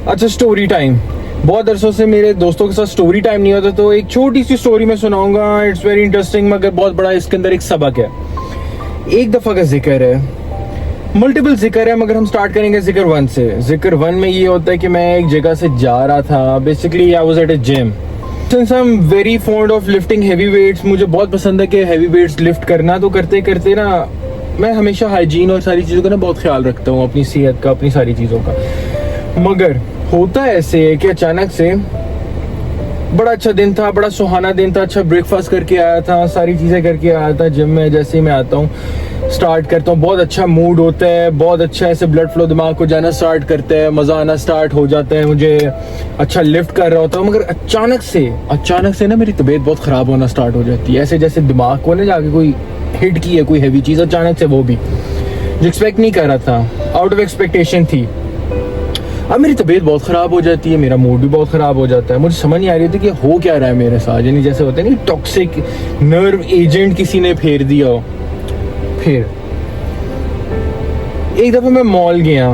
अच्छा, story time. बहुत अरसों से मेरे दोस्तों के साथ स्टोरी टाइम नहीं होता, तो एक छोटी सी स्टोरी मैं सुनाऊंगा। इट्स वेरी इंटरेस्टिंग, मगर बहुत बड़ा इसके अंदर एक सबक है। एक दफ़ा का जिक्र है, मल्टीपल जिक्र है, मगर हम स्टार्ट करेंगे जिक्र 1 से। जिक्र 1 में ये होता है कि मैं एक जगह से जा रहा था। Basically I was at a gym. Since I am very fond of lifting heavy weights, मुझे बहुत पसंद है कि हैवी वेट्स लिफ्ट करना। तो करते करते ना मैं हमेशा हाइजीन और सारी चीज़ों का ना बहुत ख्याल रखता हूँ, अपनी सेहत का, अपनी सारी चीज़ों का। मगर होता ऐसे है कि अचानक से बड़ा अच्छा दिन था, बड़ा सुहाना दिन था, अच्छा ब्रेकफास्ट करके आया था, सारी चीज़ें करके आया था जिम में। जैसे ही मैं आता हूँ, स्टार्ट करता हूँ, बहुत अच्छा मूड होता है, बहुत अच्छा ऐसे ब्लड फ्लो दिमाग को जाना स्टार्ट करता है, मज़ा आना स्टार्ट हो जाता है, मुझे अच्छा लिफ्ट कर रहा होता हूँ। मगर अचानक से ना मेरी तबीयत बहुत ख़राब होना स्टार्ट हो जाती है। ऐसे जैसे दिमाग को ना जाके कोई हिट की है, कोई हैवी चीज़ अचानक से, वो भी जो एक्सपेक्ट नहीं कर रहा था, आउट ऑफ एक्सपेक्टेशन थी। अब मेरी तबीयत बहुत ख़राब हो जाती है, मेरा मूड भी बहुत ख़राब हो जाता है। मुझे समझ नहीं आ रही थी कि हो क्या रहा है मेरे साथ। यानी जैसे होता है नहीं, टॉक्सिक नर्व एजेंट किसी ने फेर दिया हो। फिर एक दफ़ा मैं मॉल गया,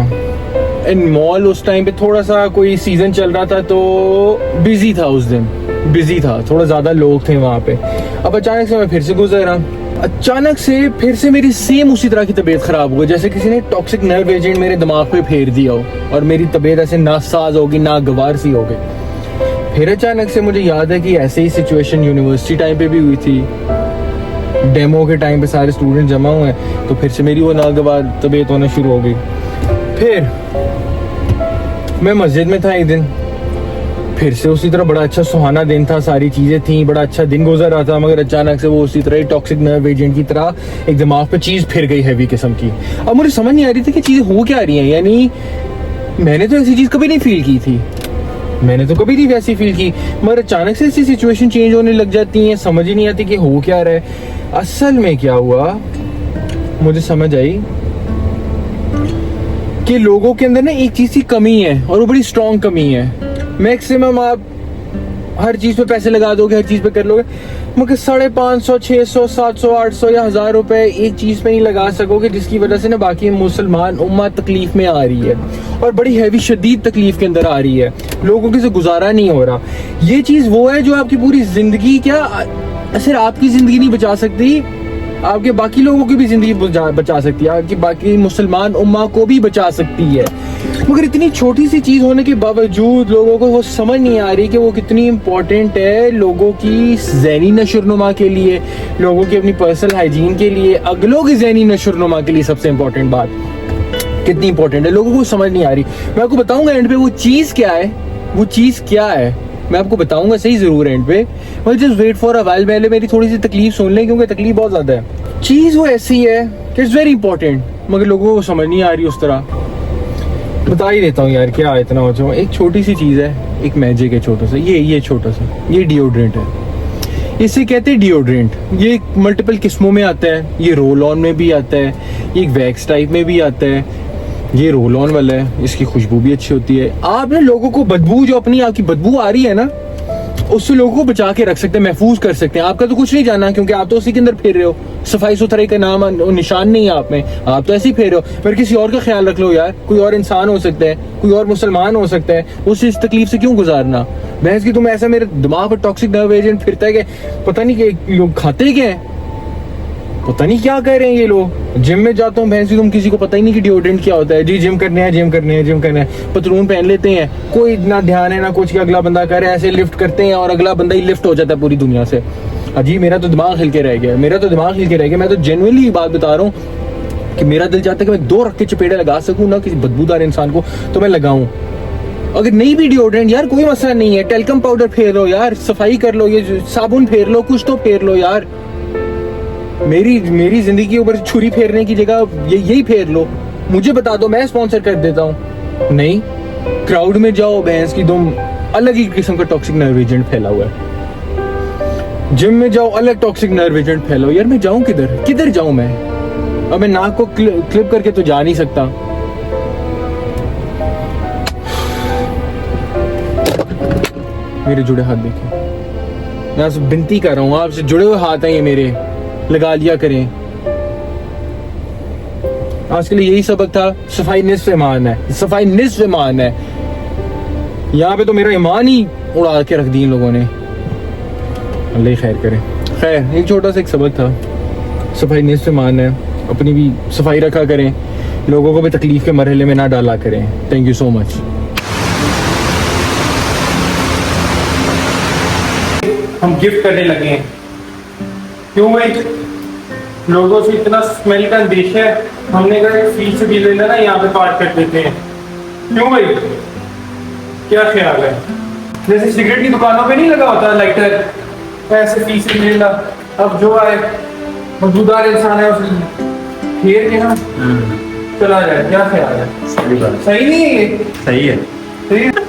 एंड मॉल उस टाइम पे थोड़ा सा कोई सीज़न चल रहा था, तो बिजी था उस दिन, बिजी था, थोड़ा ज़्यादा लोग थे वहाँ पे। अब अचानक से मैं फिर से गुजरा, अचानक से फिर से मेरी सेम उसी तरह की तबीयत ख़राब हो गई, जैसे किसी ने टॉक्सिक नर्व एजेंट मेरे दिमाग पे फेर दिया हो, और मेरी तबीयत ऐसे नासाज होगी, नागवार सी हो गई। फिर अचानक से मुझे याद है कि ऐसे ही सिचुएशन यूनिवर्सिटी टाइम पे भी हुई थी। डेमो के टाइम पे सारे स्टूडेंट जमा हुए हैं, तो फिर से मेरी वो नागवार तबीयत होना शुरू हो गई। फिर मैं मस्जिद में था एक दिन, फिर से उसी तरह बड़ा अच्छा सुहाना दिन था, सारी चीज़ें थी, बड़ा अच्छा दिन गुजर रहा था। मगर अचानक से वो उसी तरह टॉक्सिक नर्व एजेंट की तरह एक दिमाग पे चीज़ फिर गई, हैवी किस्म की। अब मुझे समझ नहीं आ रही थी कि चीज़ें हो क्या रही हैं। यानी मैंने तो ऐसी चीज़ कभी नहीं फील की थी, मैंने तो कभी नहीं वैसी फील की, मगर अचानक से ऐसी सिचुएशन चेंज होने लग जाती हैं, समझ ही नहीं आती कि हो क्या रहा है। असल में क्या हुआ, मुझे समझ आई कि लोगों के अंदर ना एक चीज़ की कमी है, और वो बड़ी स्ट्रॉन्ग कमी है। मैक्सिमम आप हर चीज़ पे पैसे लगा दोगे, हर चीज़ पे कर लोगे, मगर 550, 600, 700, 800 या 1000 रुपए एक चीज़ पे नहीं लगा सकोगे, जिसकी वजह से ना बाकी मुसलमान उम्मा तकलीफ में आ रही है, और बड़ी हैवी शदीद तकलीफ के अंदर आ रही है। लोगों के से गुजारा नहीं हो रहा। ये चीज़ वो है जो आपकी पूरी ज़िंदगी, क्या सिर्फ आपकी ज़िंदगी नहीं बचा सकती, आपके बाकी लोगों की भी ज़िंदगी बचा सकती है, आपकी बाकी मुसलमान उम्मा को भी बचा सकती है। मगर इतनी छोटी सी चीज़ होने के बावजूद लोगों को वो समझ नहीं आ रही कि वो कितनी इम्पोर्टेंट है लोगों की ज़हनी नशोनुमा के लिए, लोगों की अपनी पर्सनल हाइजीन के लिए, अगलों की ज़हनी नशोनुमा के लिए। सबसे इम्पोर्टेंट बात कितनी इंपॉर्टेंट है, लोगों को समझ नहीं आ रही। मैं आपको बताऊंगा एंड पे वो चीज़ क्या है, वो चीज़ क्या है मैं आपको बताऊंगा सही ज़रूर एंड पे। But just wait for a while, पहले मेरी थोड़ी सी तकलीफ सुन लें, क्योंकि तकलीफ बहुत ज़्यादा है। चीज़ वो ऐसी है कि इट्स वेरी इंपॉर्टेंट, मगर लोगों को समझ नहीं आ रही उस तरह। बता ही देता हूँ यार, क्या इतना हो जाऊँ। एक छोटी सी चीज़ है, एक मैजिक है छोटा सा, ये छोटा सा, ये डिओड्रेंट है। इसे कहते हैं डिओड्रेंट। ये मल्टीपल किस्मों में आता है, ये रोल ऑन में भी आता है, ये एक वैक्स टाइप में भी आता है। ये रोल ऑन वाला है, इसकी खुशबू भी अच्छी होती है। आप ना लोगों को बदबू, जो अपनी आपकी बदबू आ रही है ना, उससे लोगों को बचा के रख सकते हैं, महफूज कर सकते हैं। आपका तो कुछ नहीं जाना, क्योंकि आप तो उसी के अंदर फिर रहे हो। सफाई सुथराई का नाम निशान नहीं है आप में, आप तो ऐसे ही फिर रहे हो। फिर किसी और का ख्याल रख लो यार, कोई और इंसान हो सकता है, कोई और मुसलमान हो सकता है, उस इस तकलीफ से क्यों गुजारना। बहस की तुम ऐसा, मेरे दिमाग पर टॉक्सिक नर्व एजेंट फिरता है कि पता नहीं कि लोग खाते क्या है, पता नहीं क्या कह रहे हैं ये लोग। जिम में जाता हूँ भैंस, तुम किसी को पता ही नहीं कि डिओड्रेंट क्या होता है। जी जिम करने हैं, पतलून पहन लेते हैं, कोई ना ध्यान है ना कुछ कि अगला बंदा करे, ऐसे लिफ्ट करते हैं और अगला बंदा ही लिफ्ट हो जाता है पूरी दुनिया से। अजी मेरा तो दिमाग हिल के रह गया, मैं तो जेन्युइनली बात बता रहा हूँ कि मेरा दिल चाहता है कि मैं 2 रख के चपेड़े लगा सकूँ ना किसी बदबूदार इंसान को, तो मैं लगाऊं। अगर नहीं भी डिओड्रेंट यार, कोई मसला नहीं है, टेल्कम पाउडर फेर लो यार, सफाई कर लो, ये साबुन फेर लो, कुछ तो फेर लो यार। मेरी जिंदगी के ऊपर छुरी फेरने की जगह यही फेर लो। मुझे बता दो, मैं स्पॉन्सर कर देता हूँ। नहीं, क्राउड में जाओ भैंस की, तुम अलग ही किस्म का टॉक्सिक नर्व एजेंट फैला हुआ है। जिम में जाओ, अलग टॉक्सिक नर्व एजेंट फैला हुआ। यार मैं जाऊं किधर जाऊं मैं? अब मैं नाक को क्लिप करके तो जा नहीं सकता। मेरे जुड़े हाथ देखें, मैं आपसे विनती कर रहा हूँ, आपसे जुड़े हुए हाथ हैं ये मेरे, लगा लिया करें। आज के लिए यही सबक था। सफाई निस्फ ईमान है, सफाई निस्फ ईमान है। यहाँ पे तो मेरा ईमान ही उड़ा के रख दी इन लोगों ने। अल्लाह ही खैर करे। खैर एक छोटा सा एक सबक था, सफाई निस्फ़ ईमान है, अपनी भी सफाई रखा करें, लोगों को भी तकलीफ के मरहले में ना डाला करें। Thank you so much. हम गिफ्ट करने लगे हैं। क्यों भाई? लोगों से इतना स्मेल का अंदेशा है, हमने कहा फीस भी लेना ना, यहाँ पे पार्ट कर देते हैं। क्यों भाई, क्या ख्याल है? जैसे सिगरेट की दुकानों पे नहीं लगा होता लाइटर, ऐसे फीस भी लेना। अब जो आए मौजूदार इंसान है उसे घेर के ना चला जाए। क्या ख्याल है? सही बात, सही नहीं है ये? सही है। सही है?